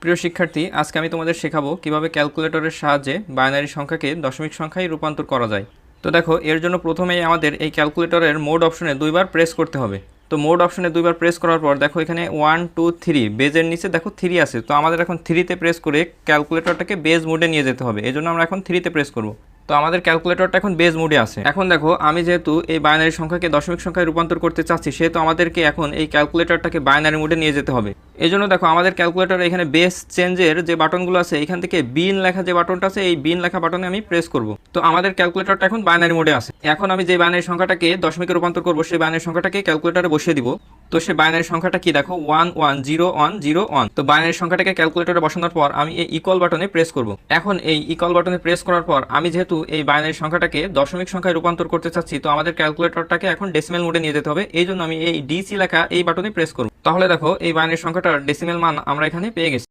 প্রিয় শিক্ষার্থী, আজকে আমি তোমাদের শেখাবো কিভাবে ক্যালকুলেটরের সাহায্যে বাইনারি সংখ্যাকে দশমিক সংখ্যায় রূপান্তর করা যায়। তো দেখো, এর জন্য প্রথমেই আমাদের এই ক্যালকুলেটরের মোড অপশনে দুইবার প্রেস করতে হবে। তো মোড অপশনে দুইবার প্রেস করার পর দেখো এখানে 1 2 3 বেজের নিচে দেখো 3 আছে। তো আমাদের এখন 3তে প্রেস করে ক্যালকুলেটরটাকে বেজ মোডে নিয়ে যেতে হবে। এই জন্য আমরা এখন 3তে প্রেস করব। তো আমাদের ক্যালকুলেটরটা এখন বেজ মোডে আছে। এখন দেখো, আমি যেহেতু এই বাইনারি সংখ্যাকে দশমিক সংখ্যায় রূপান্তর করতে চাচ্ছি, সেহেতু আমাদেরকে এখন এই ক্যালকুলেটরটাকে বাইনারি মোডে নিয়ে যেতে হবে। এই জন্য দেখো, আমাদের ক্যালকুলেটরে এখানে বেস চেঞ্জের যে বাটনগুলো আছে, এখান থেকে বিন লেখা যে বাটনটা আছে, এই বিন লেখা বাটনে আমি প্রেস করব। তো আমাদের ক্যালকুলেটরটা এখন বাইনারি মোডে আছে। এখন আমি যে বাইনারি সংখ্যাটাকে দশমিকে রূপান্তর করব, সেই বাইনারি সংখ্যাটাকে ক্যালকুলেটরে বসিয়ে দিব। তো সেই বাইনারি সংখ্যাটা কি দেখো, 1100101। তো বাইনারি সংখ্যাটাকে ক্যালকুলেটরে বসানোর পর আমি এই ইকুয়াল বাটনে প্রেস করব। এখন এই ইকুয়াল বাটনে প্রেস করার পর আমি যেহেতু এই বাইনারি সংখ্যাটাকে দশমিক সংখ্যায় রূপান্তর করতে চাচ্ছি, তো আমাদের ক্যালকুলেটরটাকে এখন ডেসিমেল মোডে নিয়ে যেতে হবে। এই জন্য আমি এই ডিসি লেখা এই বাটনে প্রেস করব। তাহলে দেখো, এই বাইনারি সংখ্যাটার ডেসিমেল মান আমরা এখানে পেয়ে গেছি।